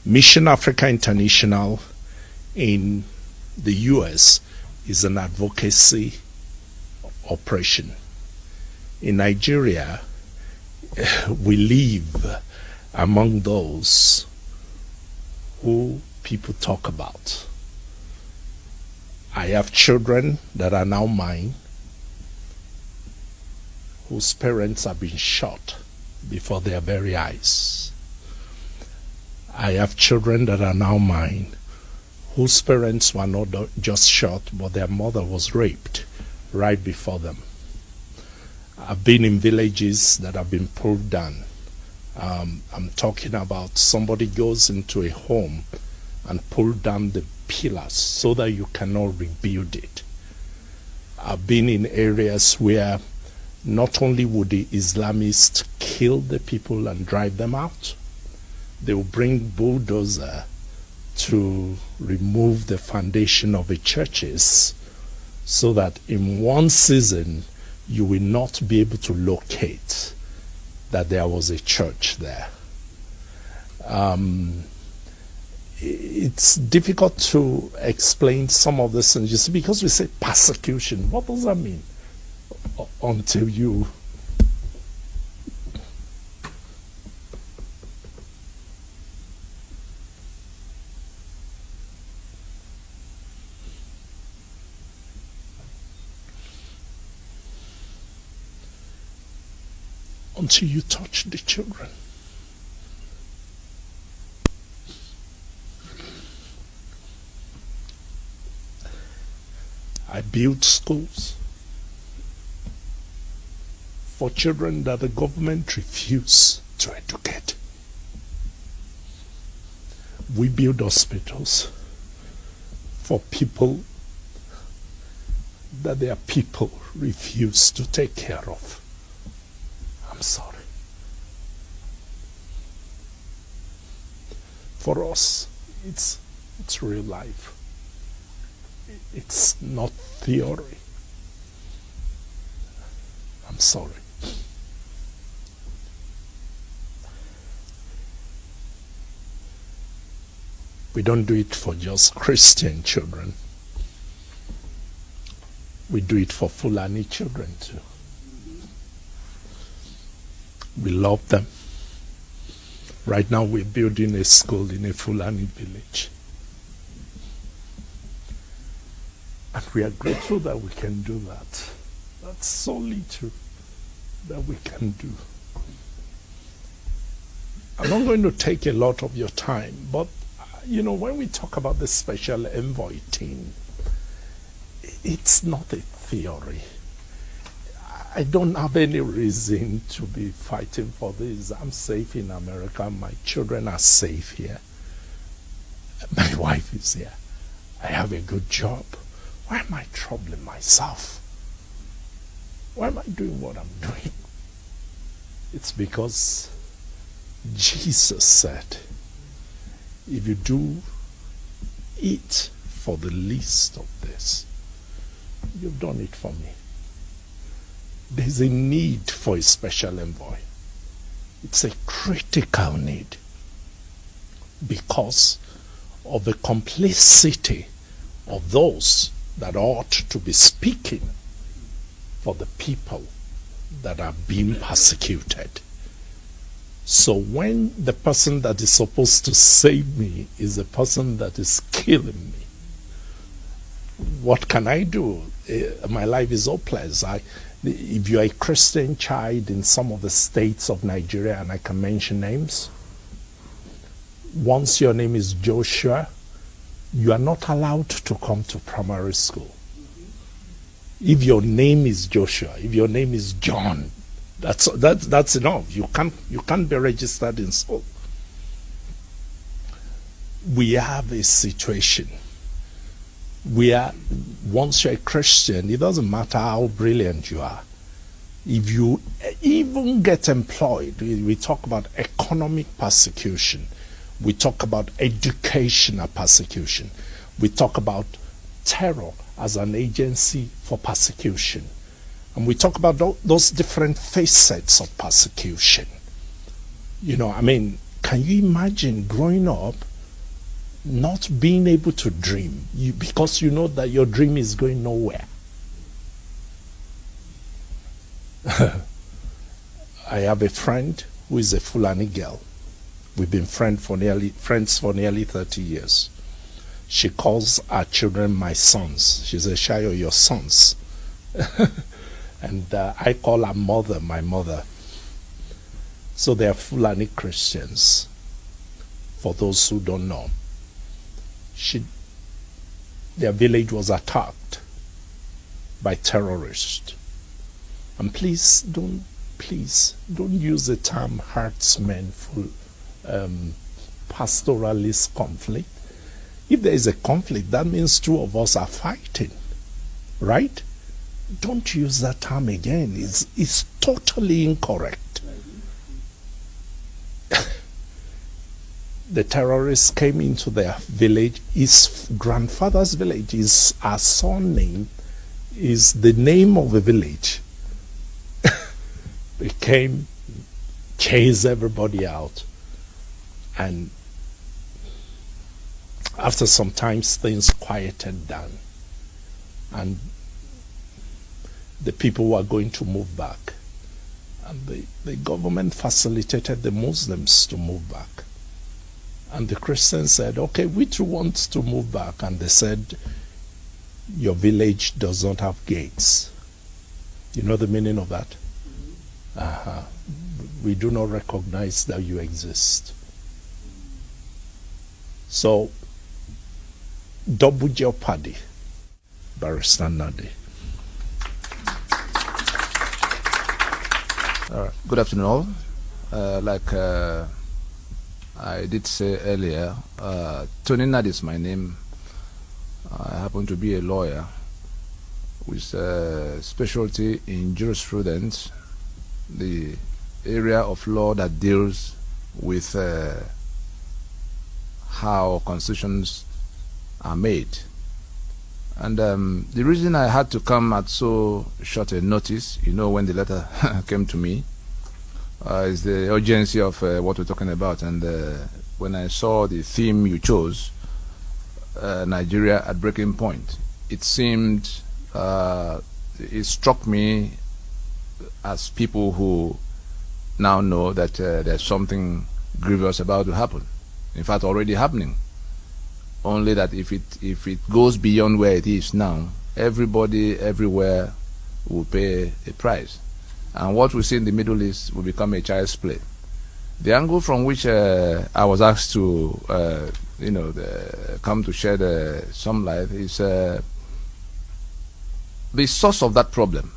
Mission Africa International in the US is an advocacy operation. In Nigeria, we live among those who people talk about. I have children that are now mine, whose parents have been shot before their very eyes. I have children that are now mine, whose parents were not just shot, but their mother was raped right before them. I've been in villages that have been pulled down. I'm talking about somebody goes into a home and pull down the pillars so that you cannot rebuild it. I've been in areas where not only would the Islamists kill the people and drive them out, they will bring bulldozer to remove the foundation of the churches so that in one season you will not be able to locate that there was a church there. It's difficult to explain some of this things, you see, because we say persecution. What does that mean? Until you touch the children. I built schools for children that the government refused to educate. We build hospitals for people that their people refuse to take care of. I'm sorry. For us, it's real life. It's not theory. I'm sorry. We don't do it for just Christian children. We do it for Fulani children too. We love them. Right now we're building a school in a Fulani village. And we are grateful that we can do that. That's so little that we can do. I'm not going to take a lot of your time, but you know, when we talk about the special envoy team, it's not a theory. I don't have any reason to be fighting for this. I'm safe in America. My children are safe here. My wife is here. I have a good job. Why am I troubling myself? Why am I doing what I'm doing? It's because Jesus said, if you do it for the least of this, you've done it for me. There's a need for a special envoy. It's a critical need because of the complicity of those that ought to be speaking for the people that are being persecuted. So when the person that is supposed to save me is the person that is killing me, what can I do? My life is hopeless. If you're a Christian child in some of the states of Nigeria, and I can mention names, once your name is Joshua, you are not allowed to come to primary school. If your name is Joshua, if your name is John, that's enough. You can't be registered in school. We have a situation where once you're a Christian, it doesn't matter how brilliant you are. If you even get employed, we talk about economic persecution, we talk about educational persecution, we talk about terror as an agency for persecution, and we talk about those different facets of persecution. You know, I mean, can you imagine growing up not being able to dream because you know that your dream is going nowhere. I have a friend who is a Fulani girl. We've been friends for nearly 30 years. She calls our children my sons. She says, Shayo, your sons. And I call her mother my mother. So they are Fulani Christians, for those who don't know. Their village was attacked by terrorists. And please don't use the term herdsmen for pastoralist conflict. If there is a conflict, that means two of us are fighting, right? Don't use that term again. It's totally incorrect. The terrorists came into their village. His grandfather's village is our surname, is the name of the village. They came, chased everybody out, and after some time things quieted down, and the people were going to move back, and the government facilitated the Muslims to move back. And the Christians said, okay, we too want to move back. And they said, your village does not have gates. You know the meaning of that? We do not recognize that you exist. So, double jeopardy. Barrister Nadi. Good afternoon all. I did say earlier, Tony Nadi is my name. I happen to be a lawyer with a specialty in jurisprudence, the area of law that deals with how constitutions are made. And the reason I had to come at so short a notice, when the letter came to me, is the urgency of what we're talking about. And when I saw the theme you chose, Nigeria at breaking point, it struck me as people who now know that there's something grievous about to happen. In fact, already happening. Only that if it goes beyond where it is now, everybody everywhere will pay a price. And what we see in the Middle East will become a child's play. The angle from which I was asked to, come to shed some light is the source of that problem.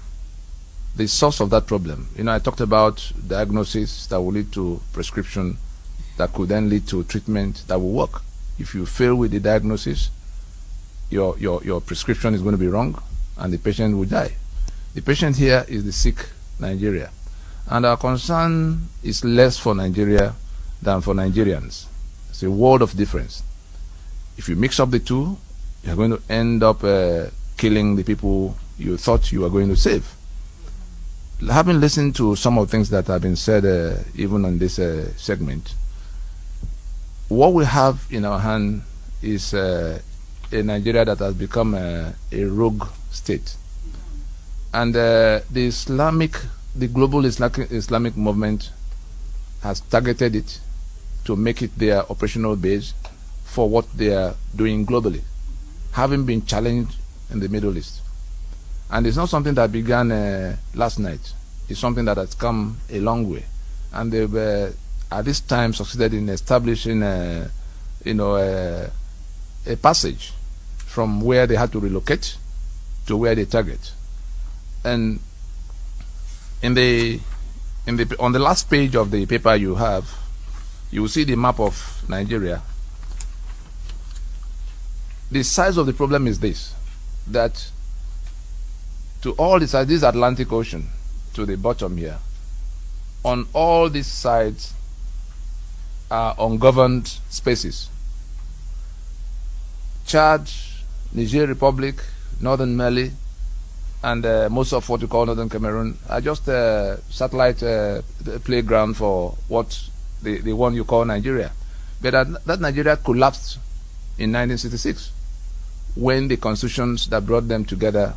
The source of that problem. I talked about diagnosis that will lead to prescription, that could then lead to treatment that will work. If you fail with the diagnosis, your prescription is going to be wrong, and the patient will die. The patient here is the sick Nigeria, and our concern is less for Nigeria than for Nigerians. It's a world of difference. If you mix up the two, you're going to end up killing the people you thought you were going to save. Having listened to some of the things that have been said even on this segment, what we have in our hand is a Nigeria that has become a rogue state. And the global Islamic movement has targeted it to make it their operational base for what they are doing globally, having been challenged in the Middle East. And it's not something that began last night. It's something that has come a long way. And they've, at this time, succeeded in establishing a passage from where they had to relocate to where they target. And on the last page of the paper you have, you will see the map of Nigeria. The size of the problem is this, that to all this Atlantic Ocean, to the bottom here, on all these sides are ungoverned spaces. Chad, Niger Republic, Northern Mali, and most of what you call Northern Cameroon are just a satellite playground for what the one you call Nigeria. But that Nigeria collapsed in 1966, when the constitutions that brought them together,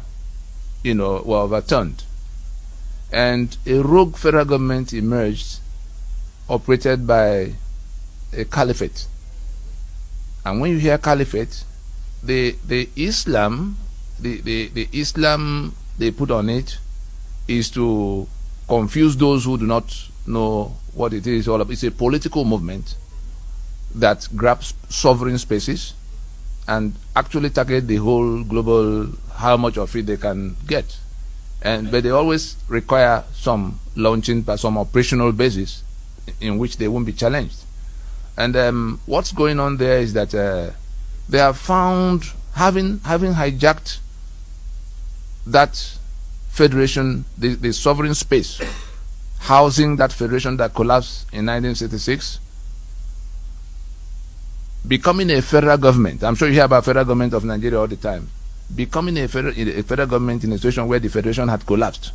were overturned. And a rogue federal government emerged, operated by a caliphate. And when you hear caliphate, the Islam they put on it is to confuse those who do not know what it is all about. It's a political movement that grabs sovereign spaces and actually target the whole global, how much of it they can get. But they always require some launching by some operational basis in which they won't be challenged. And what's going on there is that they have found, having hijacked that federation, the sovereign space, housing that federation that collapsed in 1966, becoming a federal government. I'm sure you hear about federal government of Nigeria all the time. Becoming a federal government in a situation where the federation had collapsed,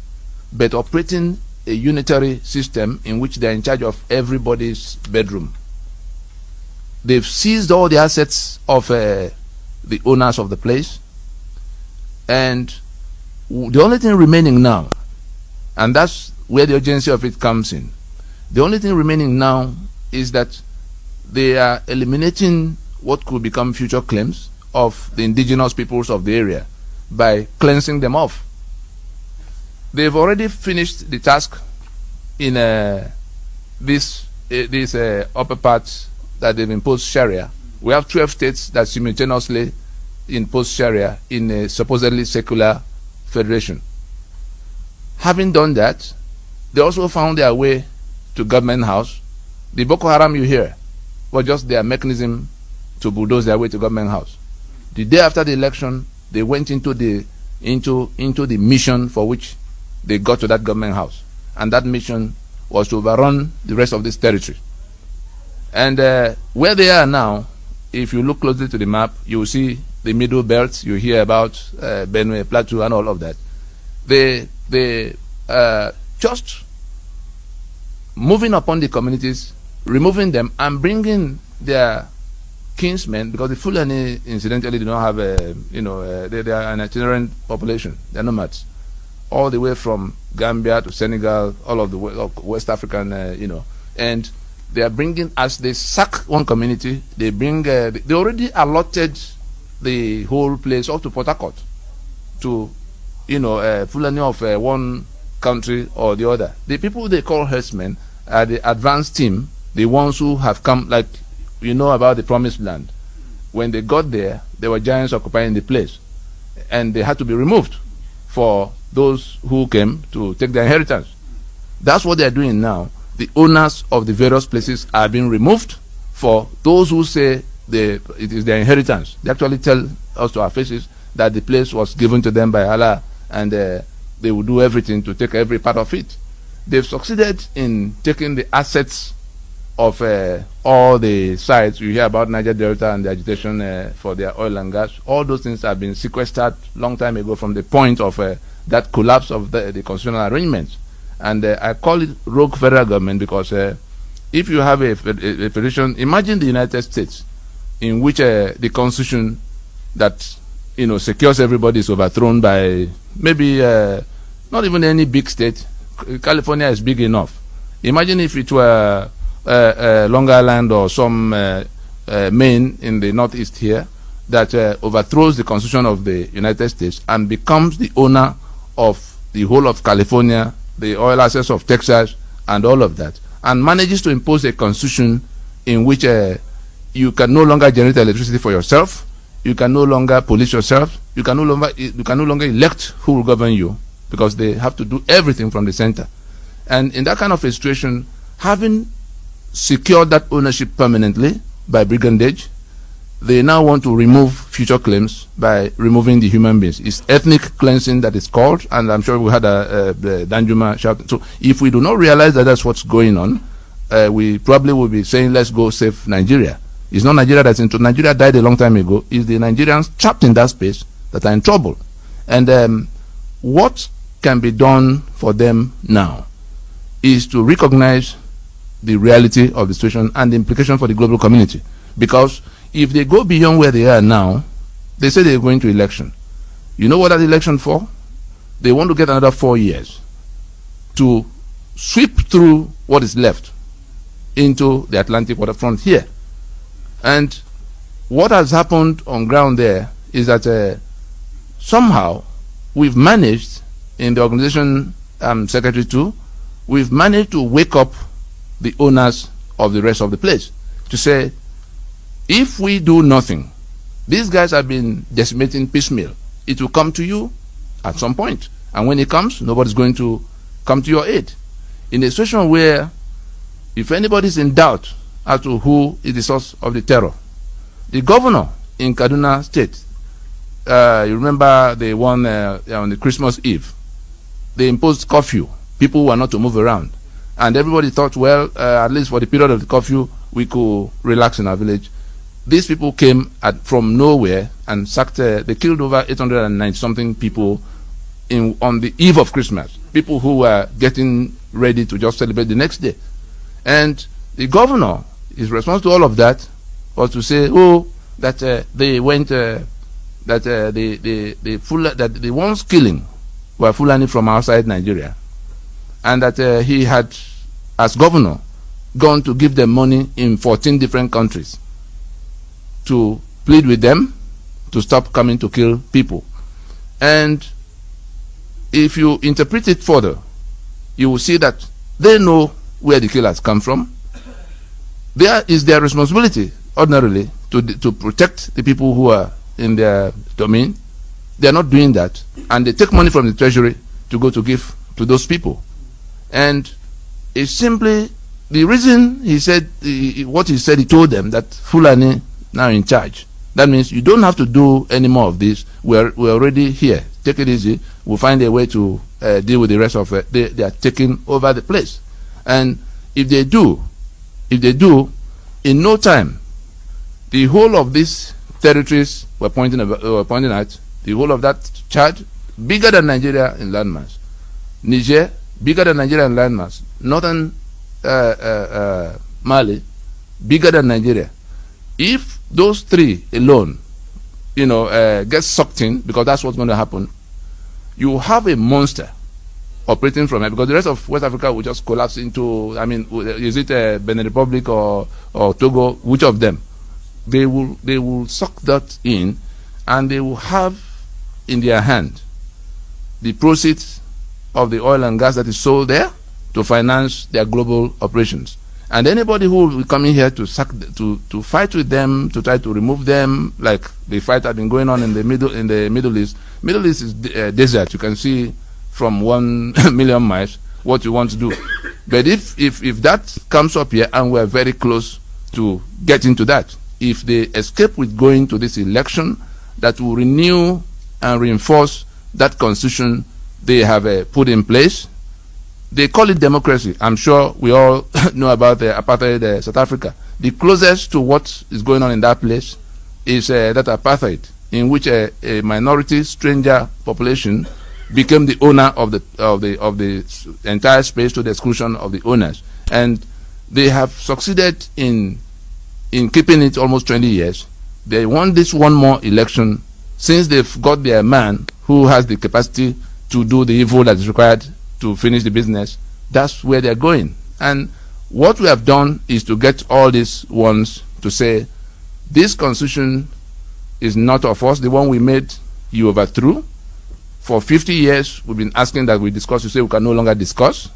but operating a unitary system in which they're in charge of everybody's bedroom. They've seized all the assets of the owners of the place, and the only thing remaining now, and that's where the urgency of it comes in, the only thing remaining now is that they are eliminating what could become future claims of the indigenous peoples of the area by cleansing them off. They've already finished the task in this upper part that they've imposed Sharia. We have 12 states that simultaneously impose Sharia in a supposedly secular federation. Having done that, they also found their way to Government House. The Boko Haram you hear was just their mechanism to bulldoze their way to Government House. The day after the election, they went into the mission for which they got to that Government House, and that mission was to overrun the rest of this territory. And where they are now, if you look closely to the map, you will see the middle belt. You hear about Benue, Plateau, and all of that. They just moving upon the communities, removing them, and bringing their kinsmen, because the Fulani, incidentally, do not have they are an itinerant population. They are nomads, all the way from Gambia to Senegal, all of the West African, and they are bringing, as they sack one community, they bring, they already allotted the whole place up to Port Harcourt to, Fulani of one country or the other. The people they call herdsmen are the advanced team, the ones who have come, like, about the promised land. When they got there, there were giants occupying the place, and they had to be removed for those who came to take their inheritance. That's what they're doing now. The owners of the various places are being removed for those who say it is their inheritance. They actually tell us to our faces that the place was given to them by Allah, and they will do everything to take every part of it. They've succeeded in taking the assets of all the sites. You hear about Niger Delta and the agitation for their oil and gas. All those things have been sequestered long time ago from the point of that collapse of the constitutional arrangements. And I call it rogue federal government because if you have a federation, imagine the United States, in which the constitution that secures everybody is overthrown by maybe not even any big state. California is big enough. Imagine if it were Long Island or some Maine in the northeast here that overthrows the constitution of the United States and becomes the owner of the whole of California, the oil assets of Texas, and all of that, and manages to impose a constitution in which you can no longer generate electricity for yourself, you can no longer police yourself, you can no longer elect who will govern you, because they have to do everything from the center. And in that kind of a situation, having secured that ownership permanently by brigandage, they now want to remove future claims by removing the human beings. It's ethnic cleansing that is called, and I'm sure we had the Danjuma shout. So if we do not realize that that's what's going on, we probably will be saying, let's go save Nigeria. It's not Nigeria that's in trouble. Nigeria died a long time ago. It's the Nigerians trapped in that space that are in trouble. And what can be done for them now is to recognize the reality of the situation and the implication for the global community. Because if they go beyond where they are now, they say they're going to election. You know what that election for? They want to get another 4 years to sweep through what is left into the Atlantic waterfront here. And what has happened on ground there is that somehow we've managed, in the organization I'm secretary to, we've managed to wake up the owners of the rest of the place to say, if we do nothing, these guys have been decimating piecemeal. It will come to you at some point. And when it comes, nobody's going to come to your aid. In a situation where if anybody's in doubt as to who is the source of the terror, the governor in Kaduna State, you remember the one on the Christmas Eve, they imposed curfew. People were not to move around. And everybody thought, well, at least for the period of the curfew, we could relax in our village. These people came from nowhere and sacked, they killed over 890-something people on the eve of Christmas. People who were getting ready to just celebrate the next day. And the governor, his response to all of that was to say, that they went, that the ones killing were Fulani from outside Nigeria. And that he had, as governor, gone to give them money in 14 different countries to plead with them to stop coming to kill people. And if you interpret it further, you will see that they know where the killers come from. There is their responsibility, ordinarily, to protect the people who are in their domain. They are not doing that, and they take money from the treasury to go to give to those people. And it's simply the reason he said what he said. He told them that Fulani now in charge. That means you don't have to do any more of this. We're already here. Take it easy. We'll find a way to deal with the rest of it. They are taking over the place. And if they do, in no time, the whole of these territories we're pointing at, the whole of that Chad, bigger than Nigeria in landmass. Niger, bigger than Nigeria in landmass. Northern Mali, bigger than Nigeria. If those three alone, get sucked in, because that's what's going to happen, you have a monster operating from it, because the rest of West Africa will just collapse into, is it Benin Republic or Togo? Which of them? They will suck that in, and they will have in their hand the proceeds of the oil and gas that is sold there to finance their global operations. And anybody who will be coming here to fight with them, to try to remove them, like the fight has been going on in the Middle East. Middle East is desert. You can see from 1 million miles what you want to do. But if that comes up here, and we're very close to getting to that, if they escape with going to this election that will renew and reinforce that constitution they have put in place. They call it democracy. I'm sure we all know about the apartheid South Africa. The closest to what is going on in that place is that apartheid, in which a minority stranger population became the owner of the entire space to the exclusion of the owners. And they have succeeded in keeping it almost 20 years. They want this one more election, since they've got their man who has the capacity to do the evil that is required to finish the business. That's where they're going. And what we have done is to get all these ones to say, this constitution is not of us. The one we made, you overthrew. For 50 years, we've been asking that we discuss. You say we can no longer discuss.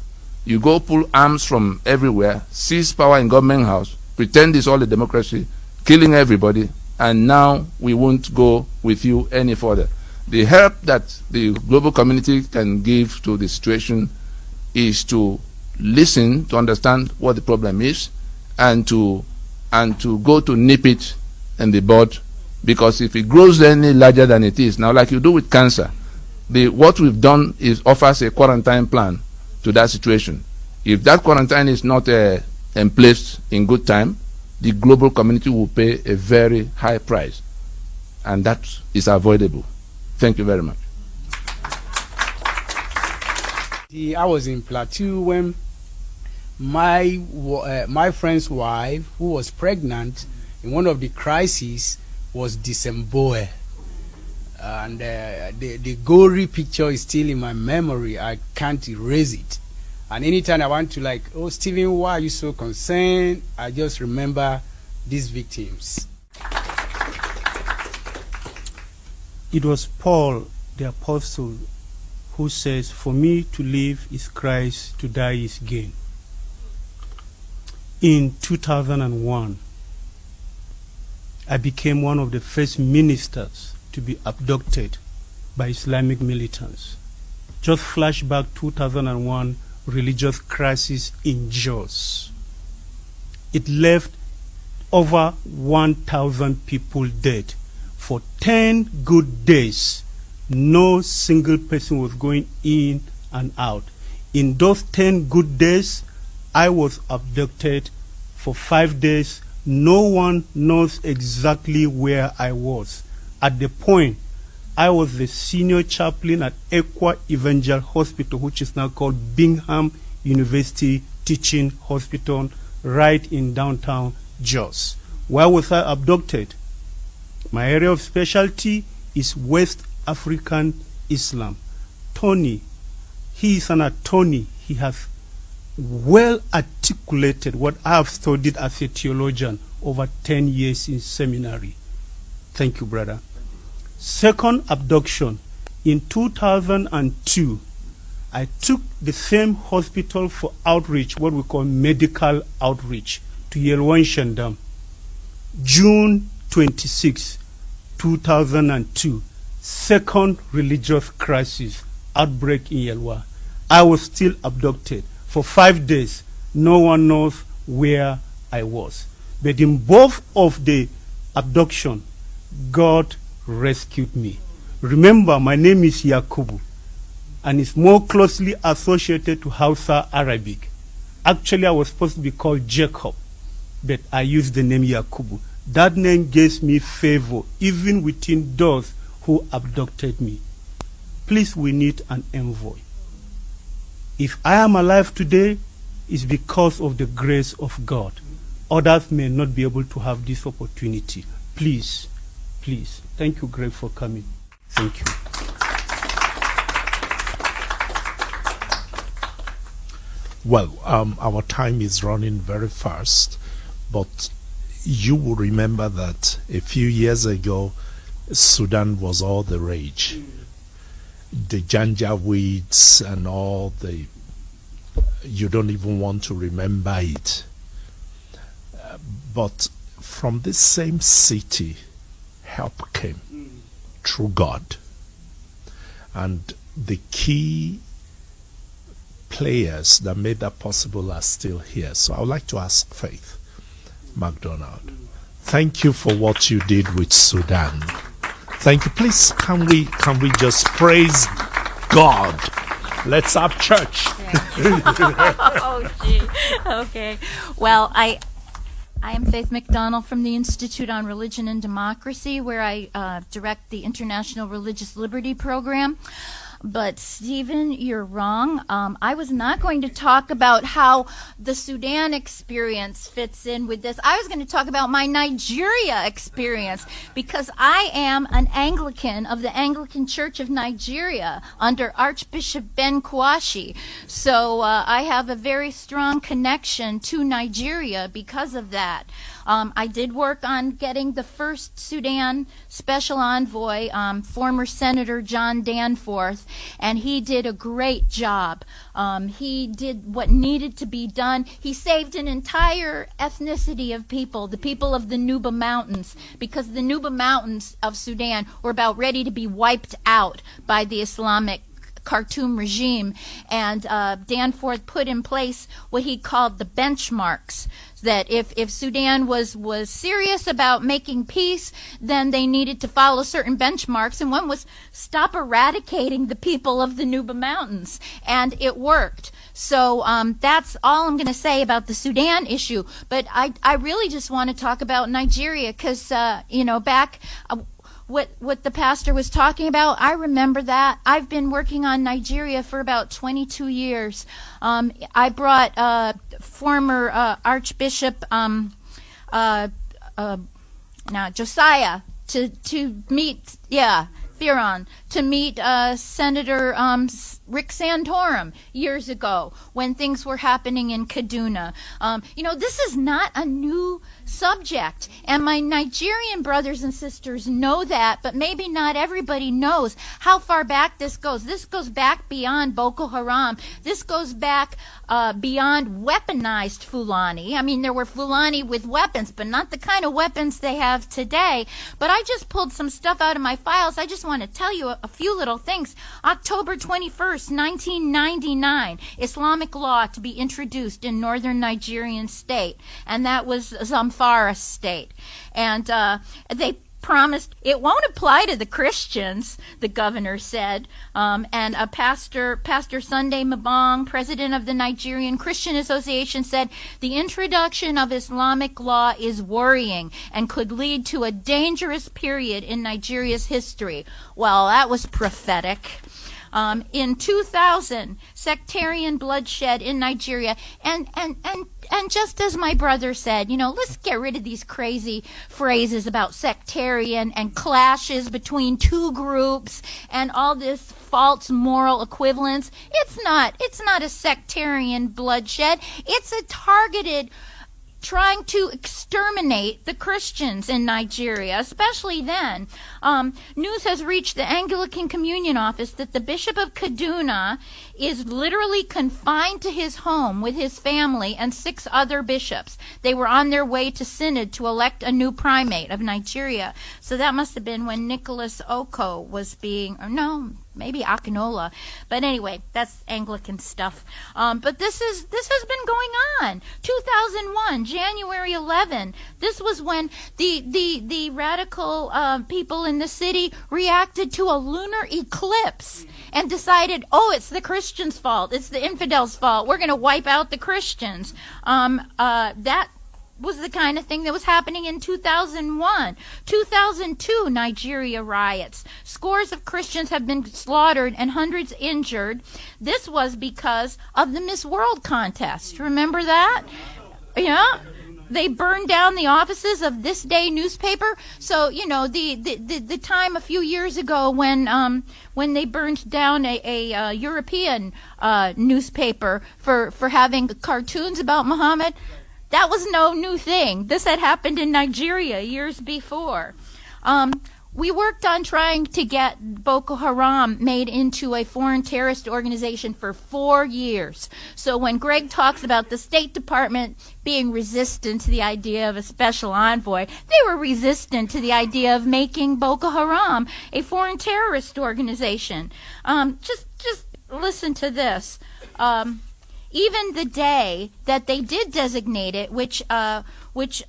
You go pull arms from everywhere, seize power in government house, pretend it's all a democracy, killing everybody, and now we won't go with you any further. The help that the global community can give to the situation is to listen, to understand what the problem is, and to go to nip it in the bud, because if it grows any larger than it is, now like you do with cancer, what we've done is offers a quarantine plan to that situation. If that quarantine is not in place in good time, the global community will pay a very high price, and that is avoidable. Thank you very much. I was in Plateau when my friend's wife, who was pregnant, in one of the crises was December. And the gory picture is still in my memory. I can't erase it. And anytime I want to like, oh, Stephen, why are you so concerned? I just remember these victims. It was Paul, the apostle, who says, "For me to live is Christ, to die is gain." In 2001, I became one of the first ministers to be abducted by Islamic militants. Just flashback 2001 religious crisis in Jos. It left over 1,000 people dead. For 10 good days, no single person was going in and out. In those 10 good days, I was abducted for 5 days. No one knows exactly where I was. At the point, I was the senior chaplain at Equa Evangel Hospital, which is now called Bingham University Teaching Hospital, right in downtown Jos. Why was I abducted? My area of specialty is West African Islam. Tony, he is an attorney. He has well articulated what I have studied as a theologian over 10 years in seminary. Thank you, brother. Second abduction. In 2002, I took the same hospital for outreach, what we call medical outreach, to Yelwan Shandam. June 26, 2002, second religious crisis, outbreak in Yelwa. I was still abducted. For 5 days, no one knows where I was. But in both of the abduction, God rescued me. Remember, my name is Yakubu, and it's more closely associated to Hausa Arabic. Actually, I was supposed to be called Jacob, but I used the name Yakubu. That name gives me favor, even within those who abducted me. Please, we need an envoy. If I am alive today, it's because of the grace of God. Others may not be able to have this opportunity. Please, please. Thank you, Greg, for coming. Thank you. Well, our time is running very fast, but you will remember that a few years ago, Sudan was all the rage. The Janjaweeds and all the, you don't even want to remember it. But from this same city, help came through God. And the key players that made that possible are still here. So I would like to ask Faith MacDonald, thank you for what you did with Sudan. Thank you. Please, can we just praise God? Let's have church. Oh, gee. Okay. Well, I am Faith MacDonald from the Institute on Religion and Democracy, where I direct the International Religious Liberty Program. But Stephen, you're wrong. I was not going to talk about how the Sudan experience fits in with this. I was going to talk about my Nigeria experience, because I am an Anglican of the Anglican Church of Nigeria under Archbishop Ben Kwashi. So I have a very strong connection to Nigeria because of that. I did work on getting the first Sudan special envoy, former Senator John Danforth, and he did a great job. He did what needed to be done. He saved an entire ethnicity of people, the people of the Nuba Mountains, because the Nuba Mountains of Sudan were about ready to be wiped out by the Islamic Khartoum regime, and Danforth put in place what he called the benchmarks, that if Sudan was serious about making peace, then they needed to follow certain benchmarks, and one was stop eradicating the people of the Nuba Mountains, and it worked. So that's all I'm going to say about the Sudan issue, but I really just want to talk about Nigeria, because back what the pastor was talking about, I remember that. I've been working on Nigeria for about 22 years. I brought former Archbishop Josiah to meet, Theron, to meet Senator Rick Santorum years ago when things were happening in Kaduna. This is not a new subject, and my Nigerian brothers and sisters know that, but maybe not everybody knows how far back this goes. This goes back beyond Boko Haram. This goes back beyond weaponized Fulani. I mean, there were Fulani with weapons, but not the kind of weapons they have today. But I just pulled some stuff out of my files. I just want to tell you a few little things. October 21st, 1999, Islamic law to be introduced in northern Nigerian state, and that was Zamfara state. And they promised it won't apply to the Christians, the governor said. And a Pastor Sunday Mabong, president of the Nigerian Christian Association, said the introduction of Islamic law is worrying and could lead to a dangerous period in Nigeria's history. Well, that was prophetic. In 2000, sectarian bloodshed in Nigeria, and just as my brother said, let's get rid of these crazy phrases about sectarian and clashes between two groups and all this false moral equivalence. It's not a sectarian bloodshed. It's a targeted trying to exterminate the Christians in Nigeria, especially then. News has reached the Anglican Communion Office that the Bishop of Kaduna is literally confined to his home with his family and 6 other bishops. They were on their way to synod to elect a new primate of Nigeria. So that must have been when Nicholas Oko was maybe Akinola. But anyway, that's Anglican stuff. But this has been going on. 2001, January 11. This was when the radical people in the city reacted to a lunar eclipse and decided, it's the Christians' fault. It's the infidels' fault. We're going to wipe out the Christians. That was the kind of thing that was happening in 2001. 2002, Nigeria riots. Scores of Christians have been slaughtered and hundreds injured. This was because of the Miss World contest. Remember that? Yeah. They burned down the offices of This Day newspaper. So, the time a few years ago when they burned down a European newspaper for having cartoons about Muhammad, that was no new thing. This had happened in Nigeria years before. We worked on trying to get Boko Haram made into a foreign terrorist organization for 4 years. So when Greg talks about the State Department being resistant to the idea of a special envoy, they were resistant to the idea of making Boko Haram a foreign terrorist organization. Just listen to this. Even the day that they did designate it, which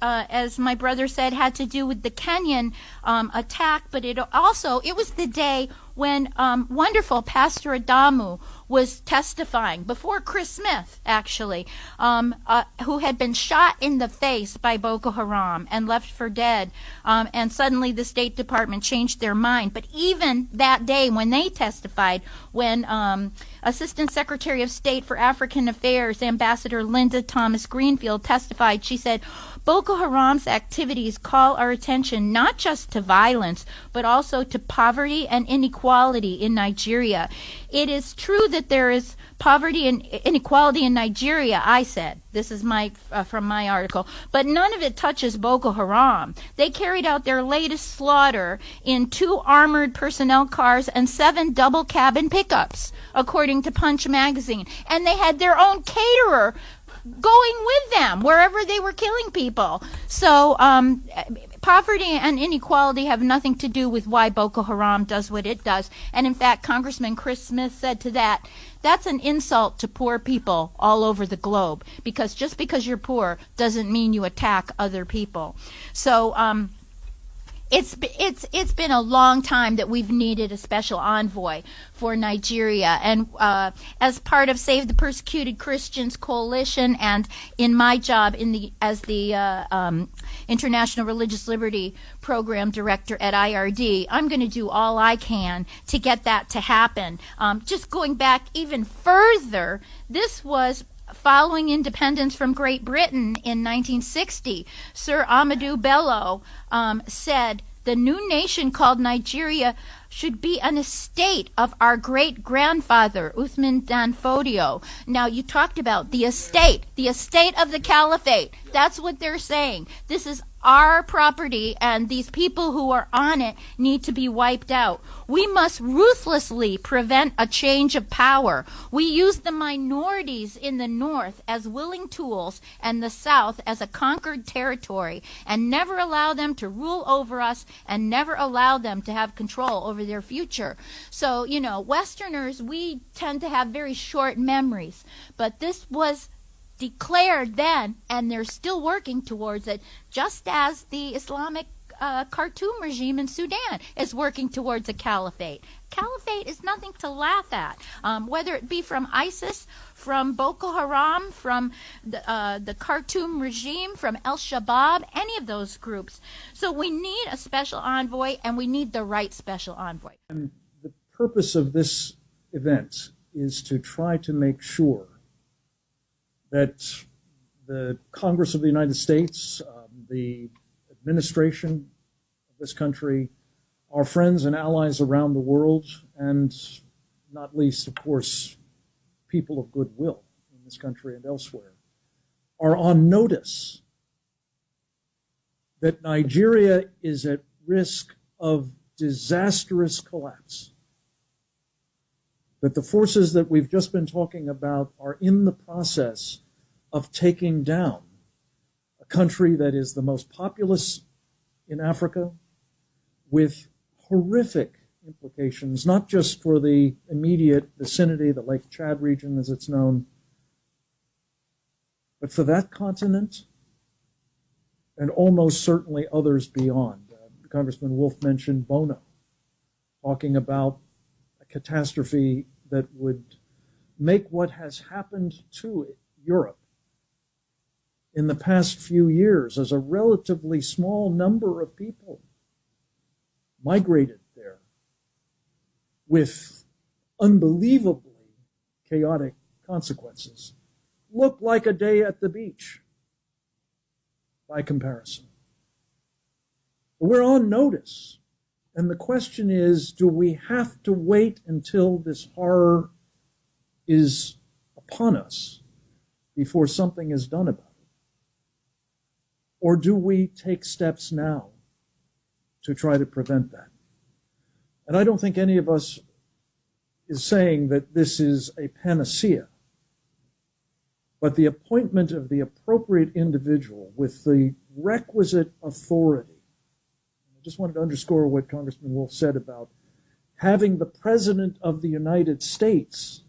as my brother said, had to do with the Kenyan attack, but it was the day when wonderful Pastor Adamu was testifying before Chris Smith, actually, who had been shot in the face by Boko Haram and left for dead, and suddenly the State Department changed their mind. But even that day when they testified, when Assistant Secretary of State for African Affairs, Ambassador Linda Thomas Greenfield, testified, she said, Boko Haram's activities call our attention not just to violence, but also to poverty and inequality in Nigeria. It is true that there is poverty and inequality in Nigeria, I said. This is from my article. But none of it touches Boko Haram. They carried out their latest slaughter in 2 armored personnel cars and 7 double-cabin pickups, according to Punch magazine. And they had their own caterer going with them wherever they were killing people. So poverty and inequality have nothing to do with why Boko Haram does what it does. And in fact, Congressman Chris Smith said to that's an insult to poor people all over the globe, because just because you're poor doesn't mean you attack other people. So it's been a long time that we've needed a special envoy for Nigeria, and as part of Save the Persecuted Christians Coalition, and in my job as the International Religious Liberty Program Director at IRD, I'm going to do all I can to get that to happen. Just going back even further, this was following independence from Great Britain in 1960, Sir Amadou Bello said, "The new nation called Nigeria should be an estate of our great-grandfather, Uthman Dan Fodio." Now, you talked about the estate of the Caliphate. That's what they're saying. This is our property, and these people who are on it need to be wiped out. We must ruthlessly prevent a change of power. We use the minorities in the north as willing tools and the south as a conquered territory, and never allow them to rule over us, and never allow them to have control over their future. So, you know, Westerners, we tend to have very short memories, but this was declared then, and they're still working towards it, just as the Islamic Khartoum regime in Sudan is working towards a caliphate. Caliphate is nothing to laugh at, whether it be from ISIS, from Boko Haram, from the Khartoum regime, from El-Shabaab, any of those groups. So we need a special envoy, and we need the right special envoy. And the purpose of this event is to try to make sure that the Congress of the United States, the administration of this country, our friends and allies around the world, and not least, of course, people of goodwill in this country and elsewhere, are on notice that Nigeria is at risk of disastrous collapse, that the forces that we've just been talking about are in the process of taking down a country that is the most populous in Africa, with horrific implications, not just for the immediate vicinity, the Lake Chad region as it's known, but for that continent and almost certainly others beyond. Congressman Wolf mentioned Bono, talking about a catastrophe that would make what has happened to Europe in the past few years, as a relatively small number of people migrated there with unbelievably chaotic consequences, look like a day at the beach by comparison. We're on notice. And the question is, do we have to wait until this horror is upon us before something is done about it? Or do we take steps now to try to prevent that? And I don't think any of us is saying that this is a panacea, but the appointment of the appropriate individual with the requisite authority. I just wanted to underscore what Congressman Wolf said about having the President of the United States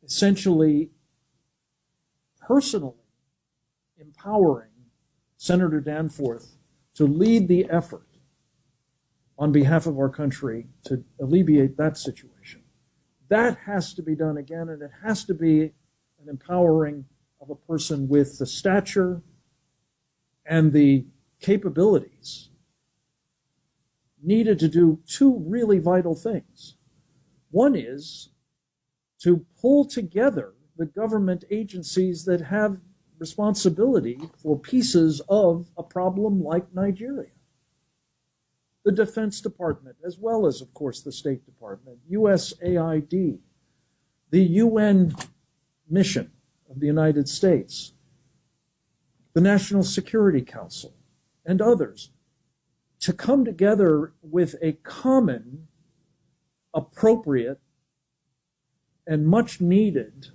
essentially personally empowering Senator Danforth to lead the effort on behalf of our country to alleviate that situation. That has to be done again, and it has to be an empowering of a person with the stature and the capabilities needed to do two really vital things. One is to pull together the government agencies that have responsibility for pieces of a problem like Nigeria. The Defense Department, as well as, of course, the State Department, USAID, the UN mission of the United States, the National Security Council, and others, to come together with a common, appropriate, and much needed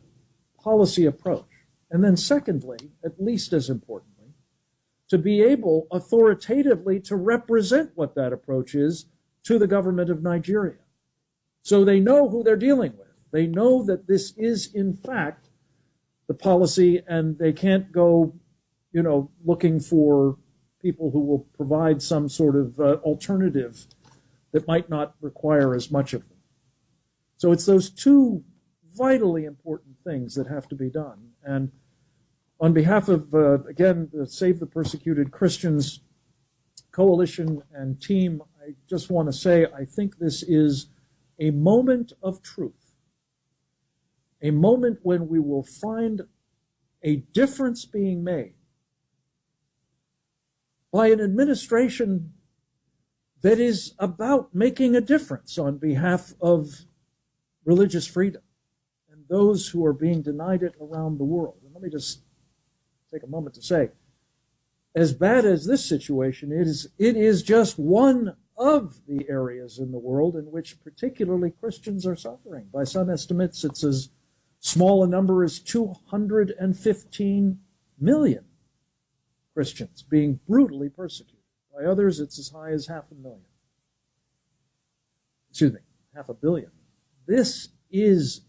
policy approach. And then secondly, at least as importantly, to be able authoritatively to represent what that approach is to the government of Nigeria. So they know who they're dealing with. They know that this is, in fact, the policy, and they can't go, looking for people who will provide some sort of alternative that might not require as much of them. So it's those two vitally important things that have to be done. And on behalf of, again, the Save the Persecuted Christians Coalition and team, I just want to say I think this is a moment of truth a moment when we will find a difference being made by an administration that is about making a difference on behalf of religious freedom and those who are being denied it around the world. And let me just take a moment to say, as bad as this situation is, it is just one of the areas in the world in which particularly Christians are suffering. By some estimates, it's as small a number as 215 million Christians being brutally persecuted. By others, it's as high as 500,000. Excuse me, 500 million. This is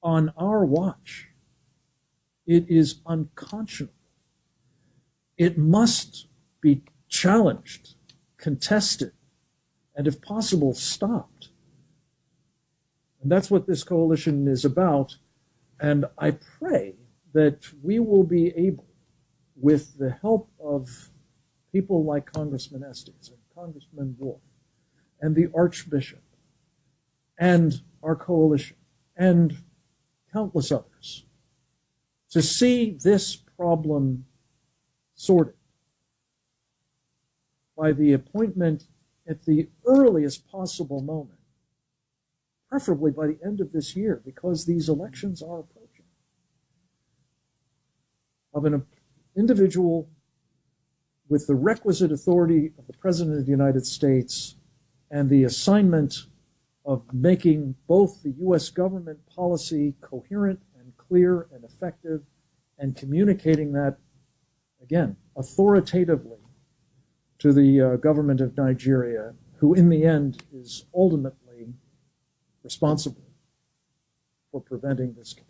on our watch. It is unconscionable. It must be challenged, contested, and if possible, stopped. And that's what this coalition is about. And I pray that we will be able, with the help of people like Congressman Estes and Congressman Wolf and the Archbishop and our coalition and countless others, to see this problem sorted by the appointment at the earliest possible moment, preferably by the end of this year, because these elections are approaching, of an individual with the requisite authority of the President of the United States and the assignment of making both the U.S. government policy coherent and clear and effective, and communicating that, again, authoritatively to the government of Nigeria, who in the end is ultimately responsible for preventing this catastrophe.